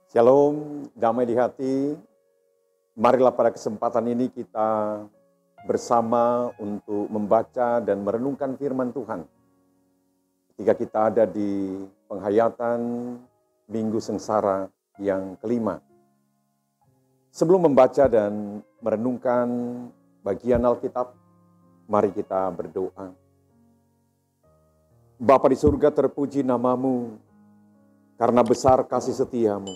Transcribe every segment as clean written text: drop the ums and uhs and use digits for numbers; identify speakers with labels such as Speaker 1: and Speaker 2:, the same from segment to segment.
Speaker 1: Shalom, damai di hati. Marilah pada kesempatan ini kita bersama untuk membaca dan merenungkan firman Tuhan. Ketika kita ada di penghayatan Minggu Sengsara yang kelima. Sebelum membaca dan merenungkan bagian Alkitab, mari kita berdoa. Bapa di surga, terpuji namamu, karena besar kasih setiamu.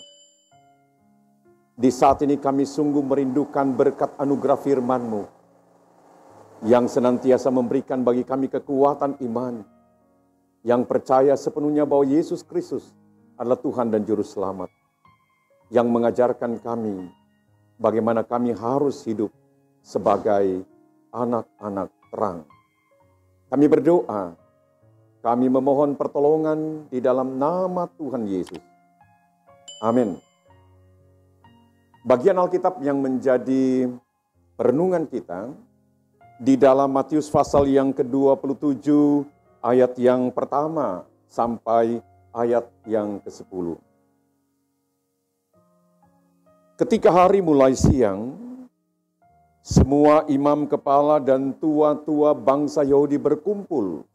Speaker 1: Di saat ini kami sungguh merindukan berkat anugerah firman-Mu yang senantiasa memberikan bagi kami kekuatan iman, yang percaya sepenuhnya bahwa Yesus Kristus adalah Tuhan dan Juru Selamat, yang mengajarkan kami bagaimana kami harus hidup sebagai anak-anak terang. Kami berdoa, kami memohon pertolongan di dalam nama Tuhan Yesus. Amin. Bagian Alkitab yang menjadi perenungan kita di dalam Matius pasal yang ke-27 ayat yang pertama sampai ayat yang ke-10. Ketika hari mulai siang, semua imam kepala dan tua-tua bangsa Yahudi berkumpul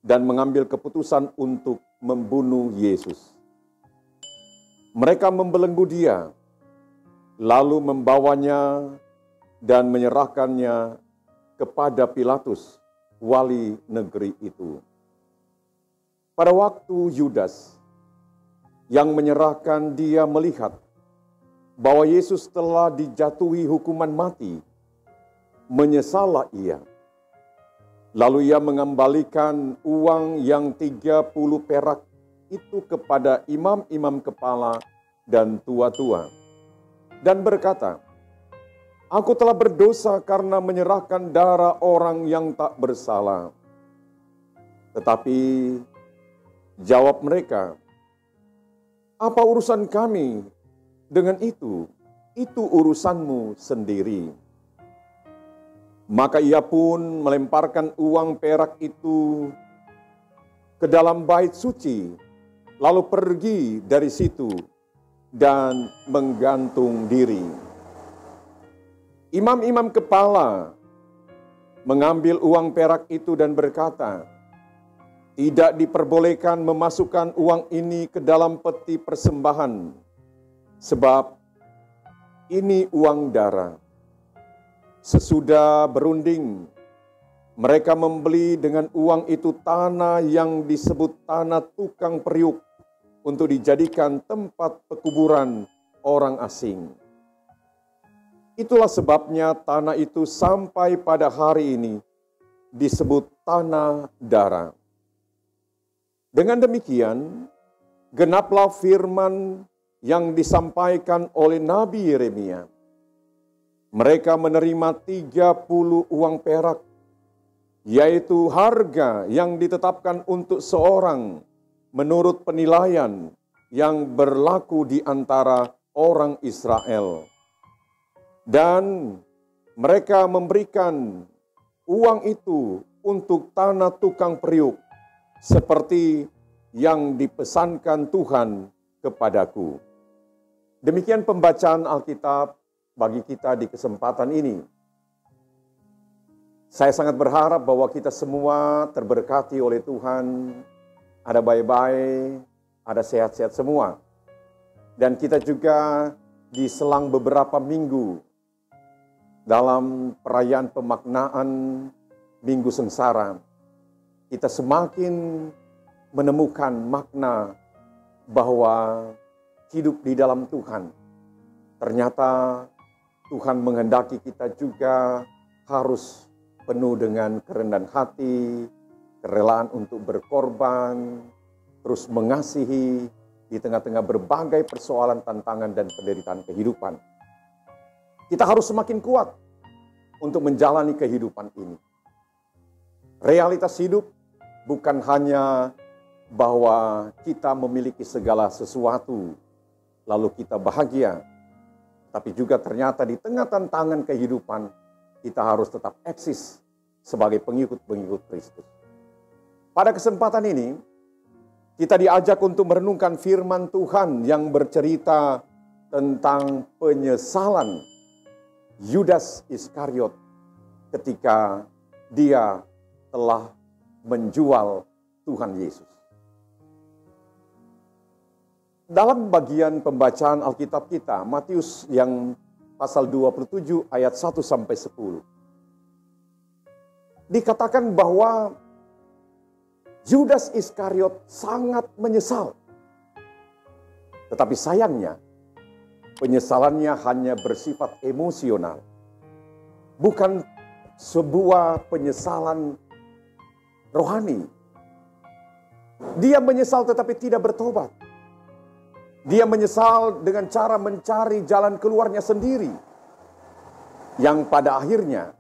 Speaker 1: dan mengambil keputusan untuk membunuh Yesus. Mereka membelenggu dia, lalu membawanya dan menyerahkannya kepada Pilatus, wali negeri itu. Pada waktu Yudas yang menyerahkan dia melihat bahwa Yesus telah dijatuhi hukuman mati, menyesallah ia. Lalu ia mengembalikan uang yang 30 perak itu kepada imam-imam kepala dan tua-tua. Dan berkata, "Aku telah berdosa karena menyerahkan darah orang yang tak bersalah." Tetapi jawab mereka, "Apa urusan kami dengan itu? Itu urusanmu sendiri." Maka ia pun melemparkan uang perak itu ke dalam bait suci, lalu pergi dari situ dan menggantung diri. Imam-imam kepala mengambil uang perak itu dan berkata, "Tidak diperbolehkan memasukkan uang ini ke dalam peti persembahan, sebab ini uang darah." Sesudah berunding, mereka membeli dengan uang itu tanah yang disebut tanah tukang periuk, untuk dijadikan tempat pekuburan orang asing. Itulah sebabnya tanah itu sampai pada hari ini disebut tanah darah. Dengan demikian, genaplah firman yang disampaikan oleh Nabi Yeremia. Mereka menerima 30 uang perak, yaitu harga yang ditetapkan untuk seorang menurut penilaian yang berlaku di antara orang Israel. Dan mereka memberikan uang itu untuk tanah tukang periuk, seperti yang dipesankan Tuhan kepadaku. Demikian pembacaan Alkitab bagi kita di kesempatan ini. Saya sangat berharap bahwa kita semua terberkati oleh Tuhan, ada baik-baik, ada sehat-sehat semua. Dan kita juga di selang beberapa minggu dalam perayaan pemaknaan Minggu Sengsara, kita semakin menemukan makna bahwa hidup di dalam Tuhan. Ternyata Tuhan menghendaki kita juga harus penuh dengan kerendahan hati, kerelaan untuk berkorban, terus mengasihi di tengah-tengah berbagai persoalan, tantangan, dan penderitaan kehidupan. Kita harus semakin kuat untuk menjalani kehidupan ini. Realitas hidup bukan hanya bahwa kita memiliki segala sesuatu, lalu kita bahagia, tapi juga ternyata di tengah tantangan kehidupan, kita harus tetap eksis sebagai pengikut-pengikut Kristus. Pada kesempatan ini, Kita diajak untuk merenungkan firman Tuhan yang bercerita tentang penyesalan Yudas Iskariot ketika dia telah menjual Tuhan Yesus. Dalam bagian pembacaan Alkitab kita, Matius yang pasal 27 ayat 1 sampai 10. Dikatakan bahwa Yudas Iskariot sangat menyesal. Tetapi sayangnya, penyesalannya hanya bersifat emosional. Bukan sebuah penyesalan rohani. Dia menyesal tetapi tidak bertobat. Dia menyesal dengan cara mencari jalan keluarnya sendiri. Yang pada akhirnya,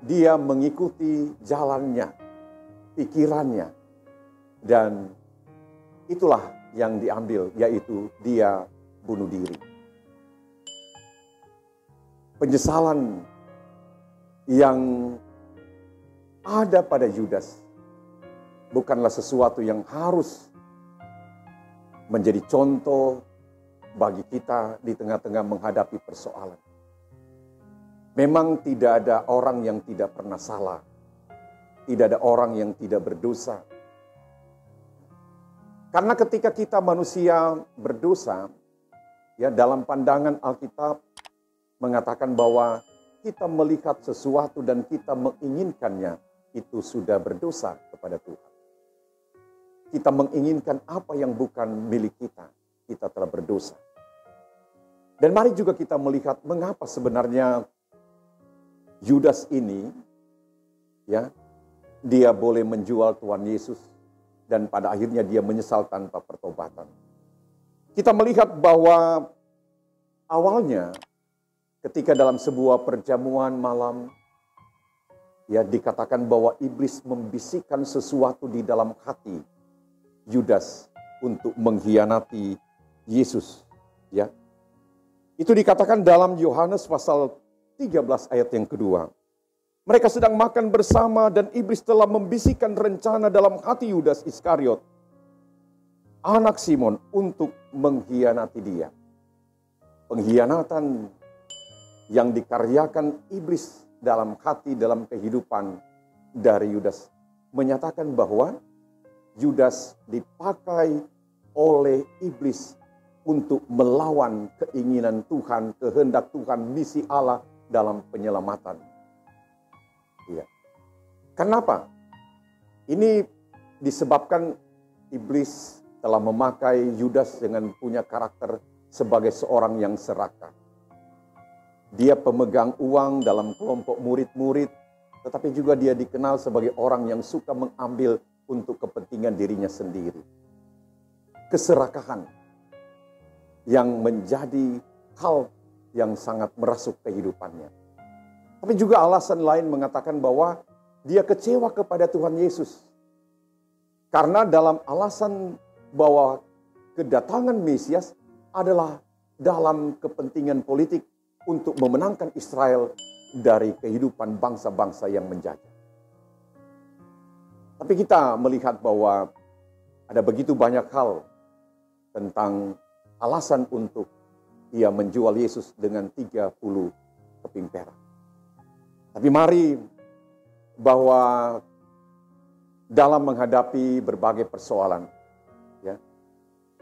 Speaker 1: dia mengikuti jalannya, pikirannya. Dan itulah yang diambil, yaitu dia bunuh diri. Penyesalan yang ada pada Yudas bukanlah sesuatu yang harus menjadi contoh bagi kita di tengah-tengah menghadapi persoalan. Memang tidak ada orang yang tidak pernah salah. Tidak ada orang yang tidak berdosa. Karena ketika kita manusia berdosa, ya dalam pandangan Alkitab mengatakan bahwa kita melihat sesuatu dan kita menginginkannya, itu sudah berdosa kepada Tuhan. Kita menginginkan apa yang bukan milik kita, kita telah berdosa. Dan mari juga kita melihat mengapa sebenarnya Yudas ini, ya, dia boleh menjual Tuhan Yesus dan pada akhirnya dia menyesal tanpa pertobatan. Kita melihat bahwa awalnya ketika dalam sebuah perjamuan malam, ya dikatakan bahwa iblis membisikkan sesuatu di dalam hati Yudas untuk mengkhianati Yesus, ya. Itu dikatakan dalam Yohanes pasal 13 ayat yang kedua. Mereka sedang makan bersama dan iblis telah membisikkan rencana dalam hati Yudas Iskariot, anak Simon, untuk mengkhianati dia. Pengkhianatan yang dikaryakan iblis dalam hati, dalam kehidupan dari Yudas, menyatakan bahwa Yudas dipakai oleh iblis untuk melawan keinginan Tuhan, kehendak Tuhan, misi Allah dalam penyelamatan. Ya. Kenapa? Ini disebabkan iblis telah memakai Yudas dengan punya karakter sebagai seorang yang serakah. Dia pemegang uang dalam kelompok murid-murid, tetapi juga dia dikenal sebagai orang yang suka mengambil untuk kepentingan dirinya sendiri. Keserakahan yang menjadi hal yang sangat merasuk kehidupannya. Tapi juga alasan lain mengatakan bahwa dia kecewa kepada Tuhan Yesus. Karena dalam alasan bahwa kedatangan Mesias adalah dalam kepentingan politik untuk memenangkan Israel dari kehidupan bangsa-bangsa yang menjajah. Tapi kita melihat bahwa ada begitu banyak hal tentang alasan untuk ia menjual Yesus dengan 30 keping perak. Tapi mari bahwa dalam menghadapi berbagai persoalan, ya,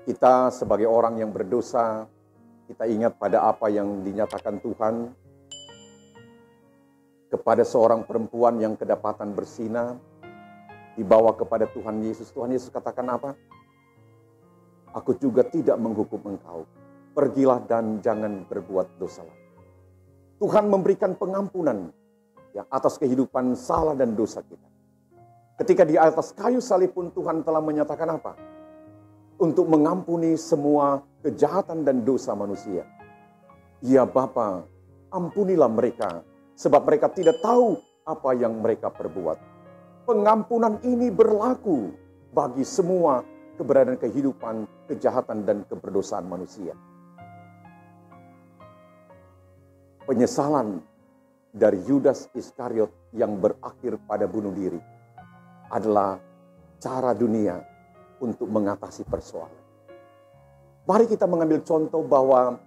Speaker 1: kita sebagai orang yang berdosa, kita ingat pada apa yang dinyatakan Tuhan kepada seorang perempuan yang kedapatan berzina, dibawa kepada Tuhan Yesus. Tuhan Yesus katakan apa? Aku juga tidak menghukum engkau. Pergilah dan jangan berbuat dosa lagi. Tuhan memberikan pengampunan ya, atas kehidupan salah dan dosa kita. Ketika di atas kayu salib pun Tuhan telah menyatakan apa? Untuk mengampuni semua kejahatan dan dosa manusia. Ya Bapa, ampunilah mereka, sebab mereka tidak tahu apa yang mereka perbuat. Pengampunan ini berlaku bagi semua keberadaan kehidupan, kejahatan dan keberdosaan manusia. Penyesalan dari Yudas Iskariot yang berakhir pada bunuh diri adalah cara dunia untuk mengatasi persoalan. Mari kita mengambil contoh bahwa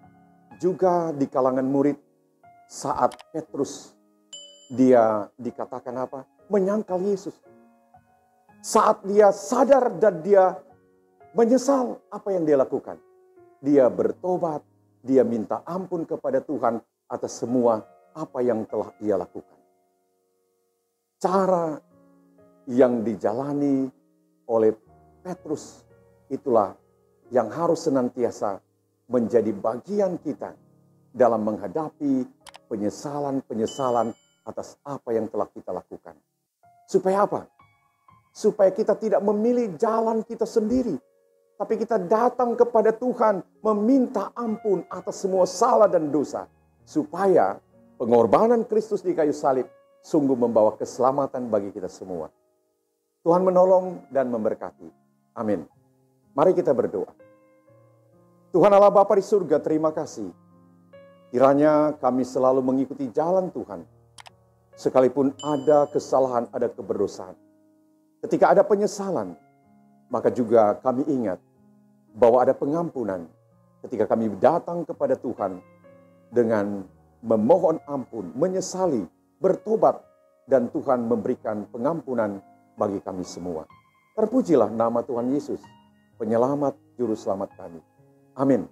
Speaker 1: juga di kalangan murid saat Petrus dia dikatakan apa? Menyangkal Yesus. Saat dia sadar dan dia menyesal apa yang dia lakukan. Dia bertobat, dia minta ampun kepada Tuhan atas semua apa yang telah ia lakukan. Cara yang dijalani oleh Petrus itulah yang harus senantiasa menjadi bagian kita dalam menghadapi penyesalan-penyesalan atas apa yang telah kita lakukan. Supaya apa? Supaya kita tidak memilih jalan kita sendiri, tapi kita datang kepada Tuhan meminta ampun atas semua salah dan dosa. Supaya pengorbanan Kristus di kayu salib sungguh membawa keselamatan bagi kita semua. Tuhan menolong dan memberkati. Amin. Mari kita berdoa. Tuhan Allah Bapa di surga, terima kasih. Kiranya kami selalu mengikuti jalan Tuhan. Sekalipun ada kesalahan, ada keberdosaan. Ketika ada penyesalan, maka juga kami ingat bahwa ada pengampunan. Ketika kami datang kepada Tuhan dengan memohon ampun, menyesali, bertobat, dan Tuhan memberikan pengampunan bagi kami semua. Terpujilah nama Tuhan Yesus, penyelamat juru selamat kami. Amin.